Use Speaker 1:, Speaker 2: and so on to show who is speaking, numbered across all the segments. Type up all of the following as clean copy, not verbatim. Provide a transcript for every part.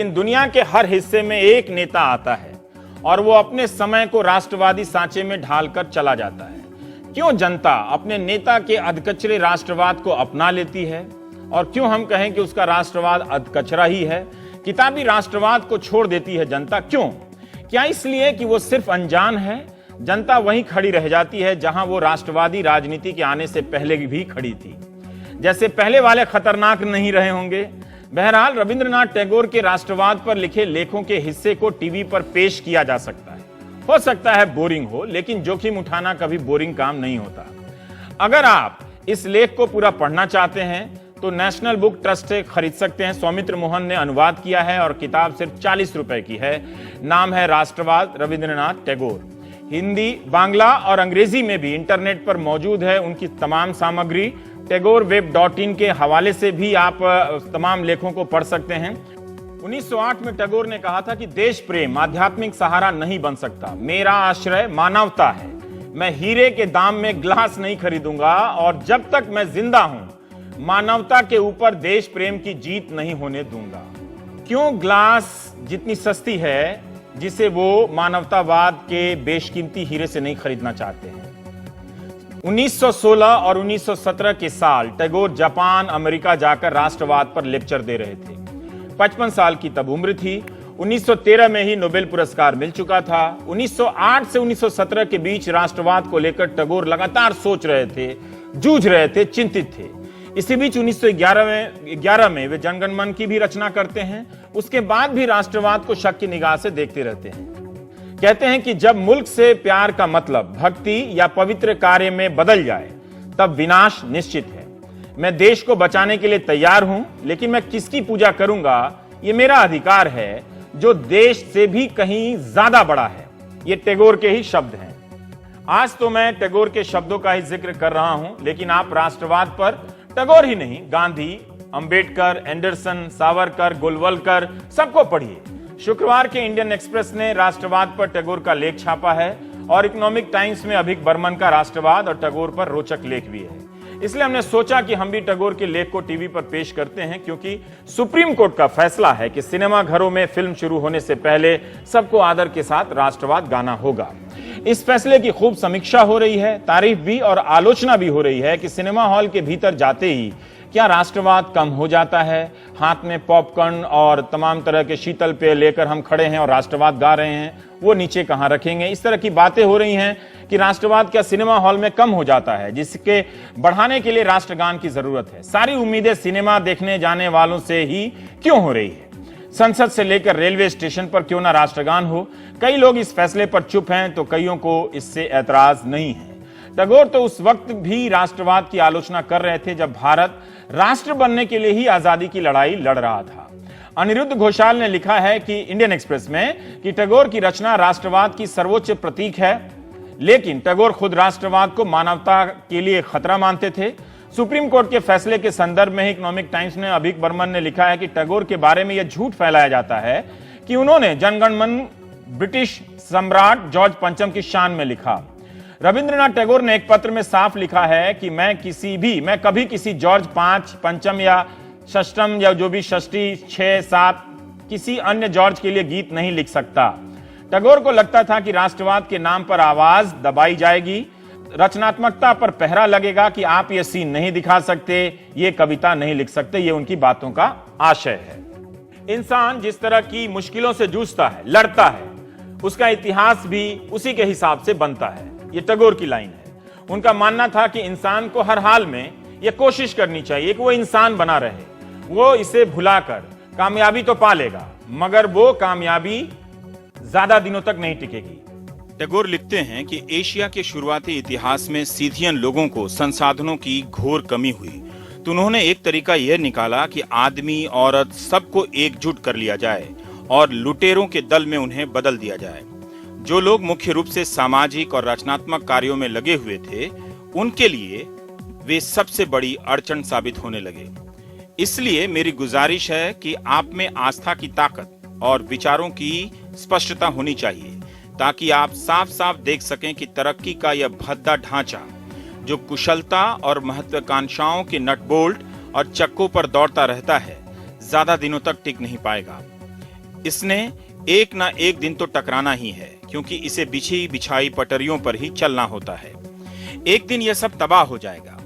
Speaker 1: लेकिन दुनिया के हर हिस्से में एक नेता आता है और वो अपने समय को राष्ट्रवादी सांचे में ढालकर चला जाता है। क्यों जनता अपने नेता के अधकचरे राष्ट्रवाद को अपना लेती है और क्यों हम कहें कि उसका राष्ट्रवाद अधकचरा ही है? किताबी राष्ट्रवाद को छोड़ देती है जनता, क्यों? क्या इसलिए कि वो सिर्फ अनजान है? जनता वहीं खड़ी रह जाती है जहां वो राष्ट्रवादी राजनीति के आने से पहले भी खड़ी थी। जैसे पहले वाले खतरनाक नहीं रहे होंगे। बहरहाल रविंद्रनाथ टैगोर के राष्ट्रवाद पर लिखे लेखों के हिस्से को टीवी पर पेश किया जा सकता है। हो सकता है बोरिंग हो, लेकिन जोखिम उठाना कभी बोरिंग काम नहीं होता। अगर आप इस लेख को पूरा पढ़ना चाहते हैं तो नेशनल बुक ट्रस्ट से खरीद सकते हैं। सौमित्र मोहन ने अनुवाद किया है और किताब सिर्फ 40 रुपए की है। नाम है राष्ट्रवाद, रविंद्रनाथ टैगोर। हिंदी, बांग्ला और अंग्रेजी में भी इंटरनेट पर मौजूद है उनकी तमाम सामग्री। टैगोरवेब.in के हवाले से भी आप तमाम लेखों को पढ़ सकते हैं। 1908 में टैगोर ने कहा था कि देश प्रेम आध्यात्मिक सहारा नहीं बन सकता। मेरा आश्रय मानवता है। मैं हीरे के दाम में ग्लास नहीं खरीदूंगा और जब तक मैं जिंदा हूं मानवता के ऊपर देश प्रेम की जीत नहीं होने दूंगा। क्यों ग्लास जितनी सस्ती है जिसे वो मानवतावाद के बेशकीमती हीरे से नहीं खरीदना चाहते हैं? 1916 और 1917 के साल टैगोर जापान, अमेरिका जाकर राष्ट्रवाद पर लेक्चर दे रहे थे। 55 साल की तब उम्र थी। 1913 में ही नोबेल पुरस्कार मिल चुका था। 1908 से 1917 के बीच राष्ट्रवाद को लेकर टैगोर लगातार सोच रहे थे, जूझ रहे थे, चिंतित थे। इसी बीच 1911 में वे जनगण मन की भी रचना करते हैं। उसके बाद भी राष्ट्रवाद को शक की निगाह से देखते रहते हैं। कहते हैं कि जब मुल्क से प्यार का मतलब भक्ति या पवित्र कार्य में बदल जाए तब विनाश निश्चित है। मैं देश को बचाने के लिए तैयार हूं, लेकिन मैं किसकी पूजा करूंगा ये मेरा अधिकार है जो देश से भी कहीं ज्यादा बड़ा है। ये टैगोर के ही शब्द हैं। आज तो मैं टैगोर के शब्दों का ही जिक्र कर रहा हूं, लेकिन आप राष्ट्रवाद पर टैगोर ही नहीं, गांधी, अंबेडकर, एंडरसन, सावरकर, गोलवलकर सबको पढ़िए। शुक्रवार के इंडियन एक्सप्रेस ने राष्ट्रवाद पर टैगोर का लेख छापा है और इकोनॉमिक टाइम्स में अभिक बर्मन का राष्ट्रवाद और टैगोर पर रोचक लेख भी है। इसलिए हमने सोचा कि हम भी टैगोर के लेख को टीवी पर पेश करते हैं, क्योंकि सुप्रीम कोर्ट का फैसला है कि सिनेमा घरों में फिल्म शुरू होने से पहले सबको आदर के साथ राष्ट्रवाद गाना होगा। इस फैसले की खूब समीक्षा हो रही है, तारीफ भी और आलोचना भी हो रही है कि सिनेमा हॉल के भीतर जाते ही क्या राष्ट्रवाद कम हो जाता है? हाथ में पॉपकॉर्न और तमाम तरह के शीतल पेय लेकर हम खड़े हैं और राष्ट्रवाद गा रहे हैं, वो नीचे कहां रखेंगे? इस तरह की बातें हो रही हैं कि राष्ट्रवाद क्या सिनेमा हॉल में कम हो जाता है, जिसके बढ़ाने के लिए राष्ट्रगान की जरूरत है। सारी उम्मीदें सिनेमा देखने जाने वालों से ही क्यों हो रही है? संसद से लेकर रेलवे स्टेशन पर क्यों ना राष्ट्रगान हो? कई लोग इस फैसले पर चुप हैं तो कईयों को इससे ऐतराज नहीं है। टैगोर तो उस वक्त भी राष्ट्रवाद की आलोचना कर रहे थे जब भारत राष्ट्र बनने के लिए ही आजादी की लड़ाई लड़ रहा था। अनिरुद्ध घोषाल ने लिखा है कि इंडियन एक्सप्रेस में कि टैगोर की रचना राष्ट्रवाद की सर्वोच्च प्रतीक है, लेकिन टैगोर खुद राष्ट्रवाद को मानवता के लिए खतरा मानते थे। सुप्रीम कोर्ट के फैसले के संदर्भ में इकोनॉमिक टाइम्स ने अभिक बर्मन ने लिखा है कि टैगोर के बारे में यह झूठ फैलाया जाता है कि उन्होंने जनगण मन ब्रिटिश सम्राट जॉर्ज पंचम की शान में लिखा। रविंद्रनाथ टैगोर ने एक पत्र में साफ लिखा है कि मैं कभी किसी जॉर्ज पंचम या षष्टम या जो भी षष्ठी 6, 7 किसी अन्य जॉर्ज के लिए गीत नहीं लिख सकता। टैगोर को लगता था कि राष्ट्रवाद के नाम पर आवाज दबाई जाएगी, रचनात्मकता पर पहरा लगेगा कि आप ये सीन नहीं दिखा सकते, ये कविता नहीं लिख सकते। ये उनकी बातों का आशय है। इंसान जिस तरह की मुश्किलों से जूझता है, लड़ता है, उसका इतिहास भी उसी के हिसाब से बनता है। ये टैगोर की लाइन है। उनका मानना था कि इंसान को हर हाल में यह कोशिश करनी चाहिए कि वो इंसान बना रहे। वो इसे भुलाकर कामयाबी तो पा लेगा, मगर वो कामयाबी ज्यादा दिनों तक नहीं टिकेगी।
Speaker 2: टैगोर लिखते हैं कि एशिया के शुरुआती इतिहास में सीथियन लोगों को संसाधनों की घोर कमी हुई, तो उन्होंने एक तरीका यह निकाला कि आदमी औरत सबको एकजुट कर लिया जाए और लुटेरों के दल में उन्हें बदल दिया जाए। जो लोग मुख्य रूप से सामाजिक और रचनात्मक कार्यों में लगे हुए थे, उनके लिए वे सबसे बड़ी अड़चन साबित होने लगे। इसलिए मेरी गुजारिश है कि आप में आस्था की ताकत और विचारों की स्पष्टता होनी चाहिए, ताकि आप साफ साफ देख सकें कि तरक्की का यह भद्दा ढांचा, जो कुशलता और महत्वाकांक्षाओं के नट बोल्ट और चक्कों पर दौड़ता रहता है, ज्यादा दिनों तक टिक नहीं पाएगा। इसने एक ना एक दिन तो टकराना ही है, क्योंकि इसे बिछी बिछाई पटरियों पर ही चलना होता है। एक दिन यह सब तबाह हो जाएगा।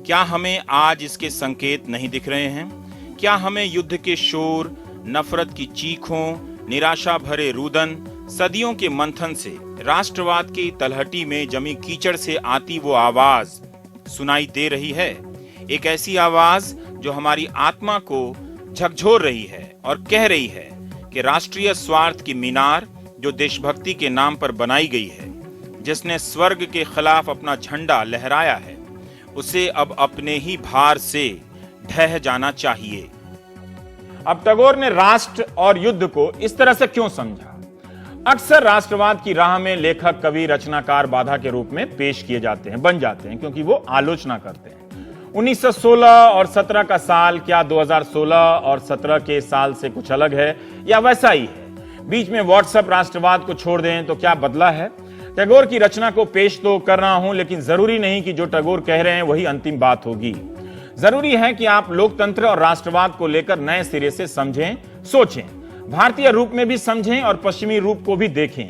Speaker 2: क्या हमें आज इसके संकेत नहीं दिख रहे हैं? क्या हमें युद्ध के शोर, नफरत की चीखों, निराशा भरे रुदन, सदियों के मंथन से, राष्ट्रवाद की तलहटी में जमी कीचड़ से आती वो आवाज सुनाई दे रही है? एक ऐसी आवाज जो हमारी आत्मा को झकझोर रही है और कह रही है कि राष्ट्रीय स्वार्थ की मीनार जो देशभक्ति के नाम पर बनाई गई है, जिसने स्वर्ग के खिलाफ अपना झंडा लहराया है, उसे अब अपने ही भार से ढह जाना चाहिए।
Speaker 1: अब टैगोर ने राष्ट्र और युद्ध को इस तरह से क्यों समझा? अक्सर राष्ट्रवाद की राह में लेखक, कवि, रचनाकार बाधा के रूप में पेश किए जाते हैं, बन जाते हैं, क्योंकि वो आलोचना करते हैं। 1916 और 17 का साल क्या 2016 और 17 के साल से कुछ अलग है या वैसा ही है? बीच में व्हाट्सएप राष्ट्रवाद को छोड़ दें तो क्या बदला है? टैगोर की रचना को पेश तो कर रहा हूं, लेकिन जरूरी नहीं कि जो टैगोर कह रहे हैं वही अंतिम बात होगी। जरूरी है कि आप लोकतंत्र और राष्ट्रवाद को लेकर नए सिरे से समझें, सोचें, भारतीय रूप में भी समझें और पश्चिमी रूप को भी देखें।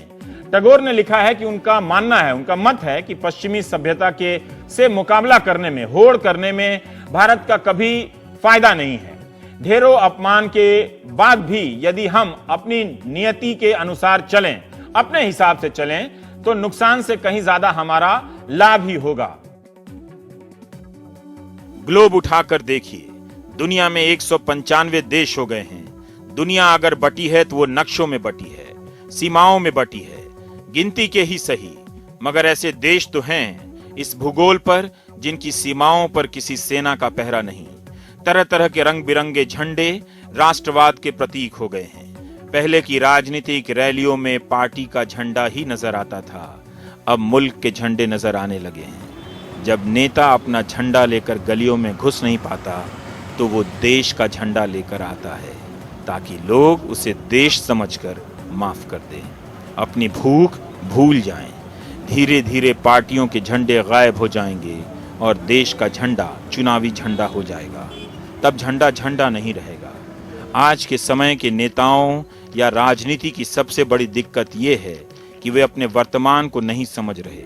Speaker 1: टैगोर ने लिखा है कि उनका मानना है, उनका मत है कि पश्चिमी सभ्यता के से मुकाबला करने में, होड़ करने में भारत का कभी फायदा नहीं है। ढेरों अपमान के बाद भी यदि हम अपनी नियति के अनुसार चलें, अपने हिसाब से चलें, तो नुकसान से कहीं ज्यादा हमारा लाभ ही होगा।
Speaker 2: ग्लोब उठाकर देखिए, दुनिया में 195 देश हो गए हैं। दुनिया अगर बटी है तो वो नक्शों में बटी है, सीमाओं में बटी है, गिनती के ही सही, मगर ऐसे देश तो हैं इस भूगोल पर जिनकी सीमाओं पर किसी सेना का पहरा नहीं। तरह तरह के रंग बिरंगे झंडे राष्ट्रवाद के प्रतीक हो गए हैं। पहले की राजनीतिक रैलियों में पार्टी का झंडा ही नजर आता था, अब मुल्क के झंडे नजर आने लगे हैं। जब नेता अपना झंडा लेकर गलियों में घुस नहीं पाता तो वो देश का झंडा लेकर आता है, ताकि लोग उसे देश समझकर माफ कर दें, अपनी भूख भूल जाएं। धीरे धीरे पार्टियों के झंडे गायब हो जाएंगे और देश का झंडा चुनावी झंडा हो जाएगा। तब झंडा झंडा नहीं रहेगा। आज के समय के नेताओं या राजनीति की सबसे बड़ी दिक्कत यह है कि वे अपने वर्तमान को नहीं समझ रहे।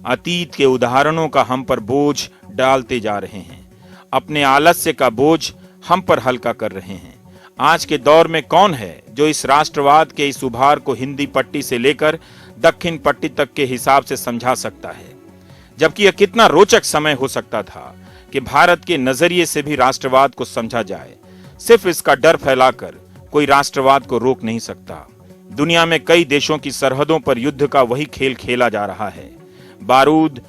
Speaker 2: अतीत के उदाहरणों का हम पर बोझ डालते जा रहे हैं, अपने आलस्य का बोझ हम पर हल्का कर रहे हैं। आज के दौर में कौन है जो इस राष्ट्रवाद के इस उभार को हिंदी पट्टी से लेकर दक्षिण पट्टी तक के हिसाब से समझा सकता है? जबकि यह कितना रोचक समय हो सकता था कि भारत के नजरिए से भी राष्ट्रवाद को समझा जाए। सिर्फ इसका डर फैलाकर कोई राष्ट्रवाद को रोक नहीं सकता। दुनिया में कई देशों की सरहदों पर युद्ध का वही खेल खेला जा रहा है। बारूद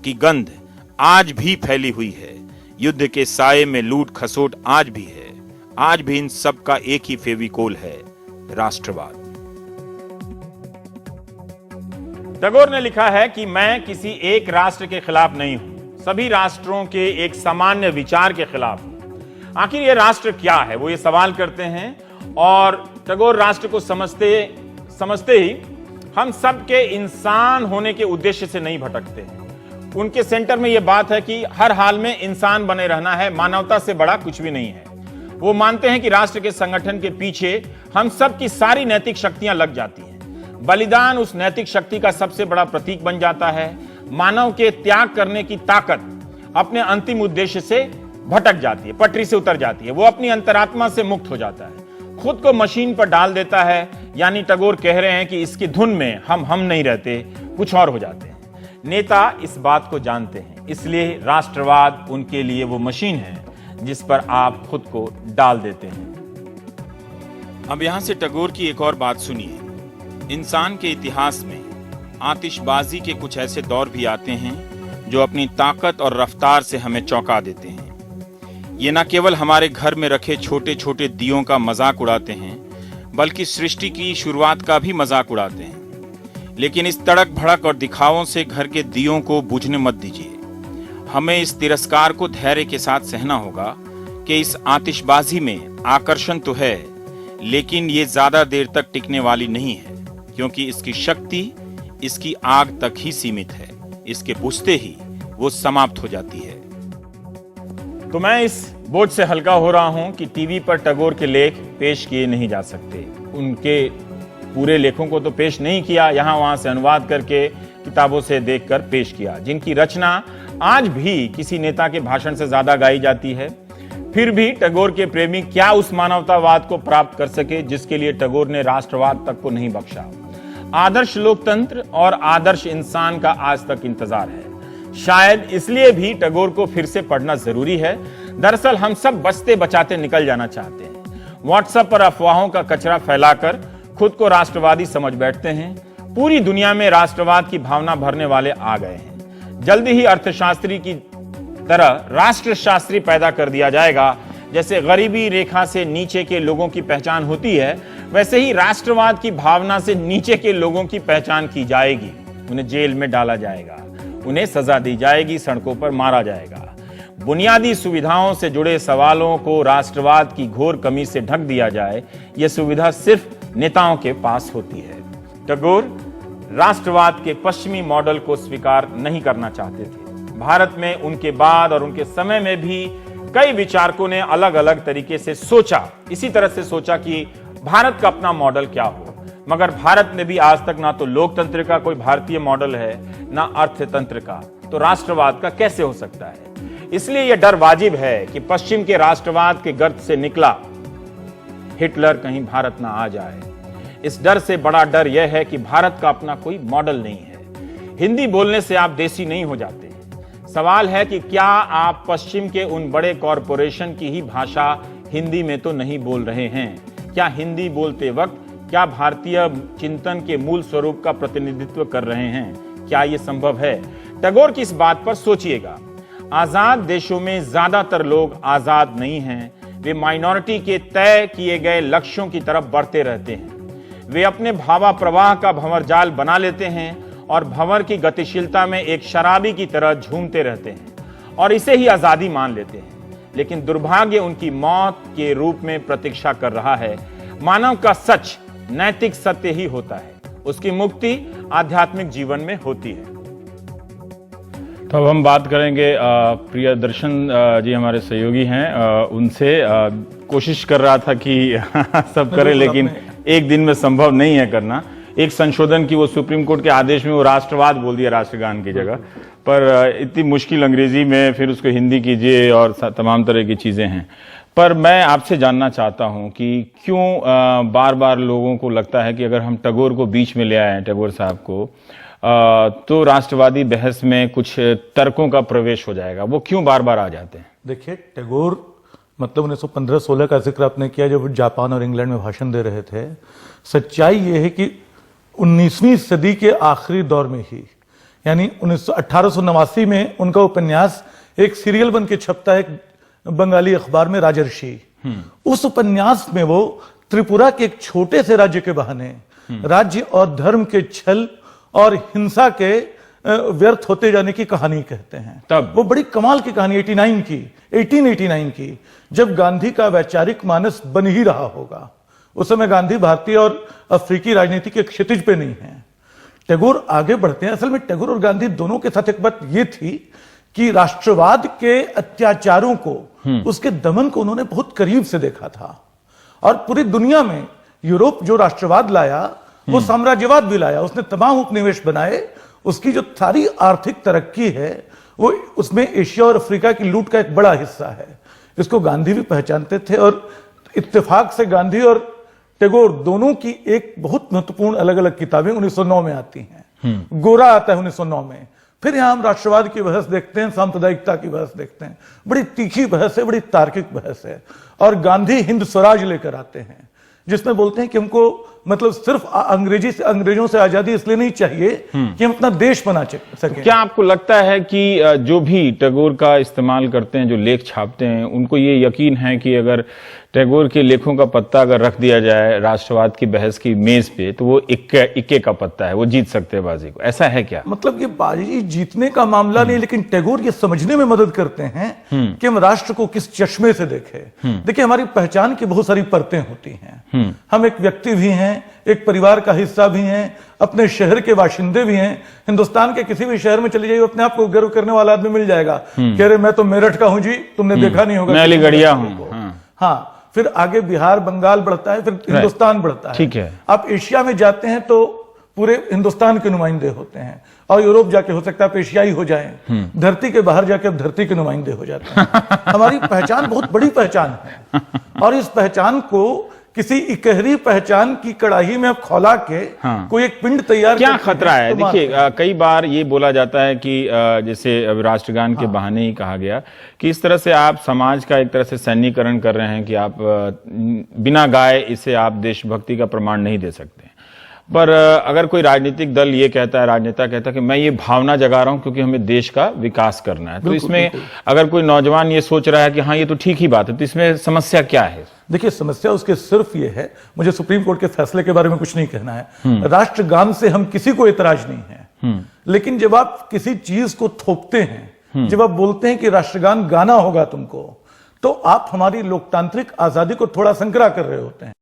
Speaker 2: की गंध आज भी फैली हुई है। युद्ध के साये में लूट खसोट आज भी है। आज भी इन सब का एक ही फेविकोल है, राष्ट्रवाद।
Speaker 1: टैगोर ने लिखा है कि मैं किसी एक राष्ट्र के खिलाफ नहीं हूं, सभी राष्ट्रों के एक सामान्य विचार के खिलाफ हूं। आखिर ये राष्ट्र क्या है, वो ये सवाल करते हैं। और टैगोर राष्ट्र को समझते ही हम सबके इंसान होने के उद्देश्य से नहीं भटकते हैं। उनके सेंटर में यह बात है कि हर हाल में इंसान बने रहना है, मानवता से बड़ा कुछ भी नहीं है। वो मानते हैं कि राष्ट्र के संगठन के पीछे हम सब की सारी नैतिक शक्तियां लग जाती हैं। बलिदान उस नैतिक शक्ति का सबसे बड़ा प्रतीक बन जाता है। मानव के त्याग करने की ताकत अपने अंतिम उद्देश्य से भटक जाती है, पटरी से उतर जाती है। वो अपनी अंतरात्मा से मुक्त हो जाता है, खुद को मशीन पर डाल देता है। यानी टैगोर कह रहे हैं कि इसकी धुन में हम नहीं रहते, कुछ और हो जाते हैं। नेता इस बात को जानते हैं, इसलिए राष्ट्रवाद उनके लिए वो मशीन है जिस पर आप खुद को डाल देते हैं।
Speaker 2: अब यहां से टैगोर की एक और बात सुनिए। इंसान के इतिहास में आतिशबाजी के कुछ ऐसे दौर भी आते हैं जो अपनी ताकत और रफ्तार से हमें चौंका देते हैं। ये न केवल हमारे घर में रखे छोटे छोटे दियों का मजाक उड़ाते हैं, बल्कि सृष्टि की शुरुआत का भी मजाक उड़ाते हैं। लेकिन इस तड़क भड़क और दिखावों से घर के दियों को बुझने मत दीजिए। हमें इस तिरस्कार को धैर्य के साथ सहना होगा कि इस आतिशबाजी में आकर्षण तो है, लेकिन ये ज्यादा देर तक टिकने वाली नहीं है, क्योंकि इसकी शक्ति इसकी आग तक ही सीमित है। इसके बुझते ही वो समाप्त हो जाती है।
Speaker 1: तो मैं इस बोझ से हल्का हो रहा हूं कि टीवी पर टैगोर के लेख पेश किए नहीं जा सकते। उनके पूरे लेखों को तो पेश नहीं किया, यहाँ वहाँ से अनुवाद करके किताबों से देखकर पेश किया, जिनकी रचना आज भी किसी नेता के भाषण से ज्यादा गाई जाती है। फिर भी टैगोर के प्रेमी क्या उस मानवतावाद को प्राप्त कर सके जिसके लिए टैगोर ने राष्ट्रवाद तक को नहीं बख्शा। आदर्श लोकतंत्र और आदर्श इंसान का आज तक इंतजार है। शायद इसलिए भी टैगोर को फिर से पढ़ना जरूरी है। दरअसल हम सब बचते बचाते निकल जाना चाहते हैं। व्हाट्सएप पर अफवाहों का कचरा फैलाकर खुद को राष्ट्रवादी समझ बैठते हैं। पूरी दुनिया में राष्ट्रवाद की भावना भरने वाले आ गए हैं। जल्दी ही अर्थशास्त्री की तरह राष्ट्रशास्त्री पैदा कर दिया जाएगा। जैसे गरीबी रेखा से नीचे के लोगों की पहचान होती है, वैसे ही राष्ट्रवाद की भावना से नीचे के लोगों की पहचान की जाएगी। उन्हें जेल में डाला जाएगा, उन्हें सजा दी जाएगी, सड़कों पर मारा जाएगा। बुनियादी सुविधाओं से जुड़े सवालों को राष्ट्रवाद की घोर कमी से ढक दिया जाए, यह सुविधा सिर्फ नेताओं के पास होती है। टैगोर राष्ट्रवाद के पश्चिमी मॉडल को स्वीकार नहीं करना चाहते थे। भारत में उनके बाद और उनके समय में भी कई विचारकों ने अलग अलग तरीके से सोचा, इसी तरह से सोचा कि भारत का अपना मॉडल क्या हो। मगर भारत में भी आज तक ना तो लोकतंत्र का कोई भारतीय मॉडल है, ना अर्थतंत्र का, तो राष्ट्रवाद का कैसे हो सकता है। इसलिए यह डर वाजिब है कि पश्चिम के राष्ट्रवाद के गर्त से निकला हिटलर कहीं भारत ना आ जाए। इस डर से बड़ा डर यह है कि भारत का अपना कोई मॉडल नहीं है। हिंदी बोलने से आप देसी नहीं हो जाते। सवाल है कि क्या आप पश्चिम के उन बड़े कॉरपोरेशन की ही भाषा हिंदी में तो नहीं बोल रहे हैं? क्या हिंदी बोलते वक्त क्या भारतीय चिंतन के मूल स्वरूप का प्रतिनिधित्व कर रहे हैं? क्या यह संभव है? टैगोर की इस बात पर सोचिएगा। आजाद देशों में ज्यादातर लोग आजाद नहीं हैं। वे माइनॉरिटी के तय किए गए लक्ष्यों की तरफ बढ़ते रहते हैं। वे अपने भावा प्रवाह का भंवर जाल बना लेते हैं और भंवर की गतिशीलता में एक शराबी की तरह झूमते रहते हैं और इसे ही आजादी मान लेते हैं। लेकिन दुर्भाग्य उनकी मौत के रूप में प्रतीक्षा कर रहा है। मानव का सच नैतिक सत्य ही होता है, उसकी मुक्ति आध्यात्मिक जीवन में होती है। तो अब हम बात करेंगे प्रियदर्शन जी हमारे सहयोगी हैं, उनसे कोशिश कर रहा था कि सब करे, लेकिन एक दिन में संभव नहीं है करना। एक संशोधन की वो सुप्रीम कोर्ट के आदेश में वो राष्ट्रवाद बोल दिया राष्ट्रगान की जगह पर। इतनी मुश्किल अंग्रेजी में फिर उसको हिंदी कीजिए और तमाम तरह की चीजें हैं। पर मैं आपसे जानना चाहता हूं कि क्यों बार बार लोगों को लगता है कि अगर हम टैगोर को बीच में ले आए हैं, टैगोर साहब को, तो राष्ट्रवादी बहस में कुछ तर्कों का प्रवेश हो जाएगा। वो क्यों बार बार आ जाते हैं?
Speaker 3: देखिए, टैगोर मतलब 1915-16 का जिक्र आपने किया जब वो जापान और इंग्लैंड में भाषण दे रहे थे। सच्चाई ये है कि 19वीं सदी के आखिरी दौर में ही, यानी 1889 में उनका उपन्यास एक सीरियल बन के छपता है एक बंगाली अखबार में, राजर्षि। उस उपन्यास में वो त्रिपुरा के एक छोटे से राज्य के बहाने राज्य और धर्म के छल और हिंसा के व्यर्थ होते जाने की कहानी कहते हैं।
Speaker 1: तब
Speaker 3: वो बड़ी कमाल की कहानी 1889 की, जब गांधी का वैचारिक मानस बन ही रहा होगा। उस समय गांधी भारतीय और अफ्रीकी राजनीति के क्षितिज पे नहीं है। टैगोर आगे बढ़ते हैं। असल में टैगोर और गांधी दोनों के साथ एक बात ये थी कि राष्ट्रवाद के अत्याचारों को, उसके दमन को उन्होंने बहुत करीब से देखा था। और पूरी दुनिया में यूरोप जो राष्ट्रवाद लाया वो साम्राज्यवाद भी लाया। उसने तमाम उपनिवेश बनाए। उसकी जो सारी आर्थिक तरक्की है वो उसमें एशिया और अफ्रीका की लूट का एक बड़ा हिस्सा है। इसको गांधी भी पहचानते थे और इत्तेफाक से गांधी और टैगोर दोनों की एक बहुत महत्वपूर्ण अलग अलग किताबें 1909 में आती हैं। गोरा आता है 1909 में। फिर यहां हम राष्ट्रवाद की बहस देखते हैं, सांप्रदायिकता की बहस देखते हैं। बड़ी तीखी बहस है, बड़ी तार्किक बहस है। और गांधी हिंद स्वराज लेकर आते हैं, जिसमें बोलते हैं कि हमको मतलब सिर्फ अंग्रेजों से आजादी इसलिए नहीं चाहिए कि हम अपना देश बना सकें।
Speaker 1: क्या आपको लगता है कि जो भी टैगोर का इस्तेमाल करते हैं, जो लेख छापते हैं, उनको ये यकीन है कि अगर टैगोर के लेखों का पत्ता अगर रख दिया जाए राष्ट्रवाद की बहस की मेज पे, तो वो इक्के का पत्ता है, वो जीत सकते हैं बाजी को? ऐसा है क्या?
Speaker 3: मतलब ये बाजी जीतने का मामला नहीं, लेकिन टैगोर ये समझने में मदद करते हैं कि हम राष्ट्र को किस चश्मे से देखें। देखिए, हमारी पहचान की बहुत सारी परतें होती हैं। हम एक व्यक्ति भी हैं, एक परिवार का हिस्सा भी हैं, अपने शहर के बाशिंदे भी हैं। हिंदुस्तान के किसी भी शहर में चले जाइए, अपने आप को गर्व करने वाला आदमी मिल जाएगा। कह रहे मैं तो मेरठ का हूं जी, तुमने देखा नहीं होगा,
Speaker 1: मैं अलीगढ़िया हूं।
Speaker 3: हाँ, फिर आगे बिहार बंगाल बढ़ता है, फिर हिंदुस्तान बढ़ता है।
Speaker 1: ठीक है।
Speaker 3: आप एशिया में जाते हैं तो पूरे हिंदुस्तान के नुमाइंदे होते हैं, और यूरोप जाके हो सकता है आप एशियाई हो जाएं, धरती के बाहर जाके अब धरती के नुमाइंदे हो जाते हैं। हमारी पहचान बहुत बड़ी पहचान है, और इस पहचान को किसी इकहरी पहचान की कड़ाही में अब खौला के कोई एक पिंड तैयार
Speaker 1: क्या खतरा है? देखिए, कई बार ये बोला जाता है कि जैसे अब राष्ट्रगान के बहाने ही कहा गया कि इस तरह से आप समाज का एक तरह से सैन्यकरण कर रहे हैं कि आप बिना गाए इसे आप देशभक्ति का प्रमाण नहीं दे सकते। पर अगर कोई राजनीतिक दल ये कहता है, राजनेता कहता है कि मैं ये भावना जगा रहा हूं क्योंकि हमें देश का विकास करना है, तो इसमें अगर कोई नौजवान ये सोच रहा है कि हाँ ये तो ठीक ही बात है, तो इसमें समस्या क्या है?
Speaker 3: देखिए, समस्या उसके सिर्फ ये है, मुझे सुप्रीम कोर्ट के फैसले के बारे में कुछ नहीं कहना है, राष्ट्रगान से हम किसी को एतराज नहीं है, लेकिन जब आप किसी चीज को थोपते हैं, जब आप बोलते हैं कि राष्ट्रगान गाना होगा तुमको, तो आप हमारी लोकतांत्रिक आजादी को थोड़ा संकरा कर रहे होते हैं।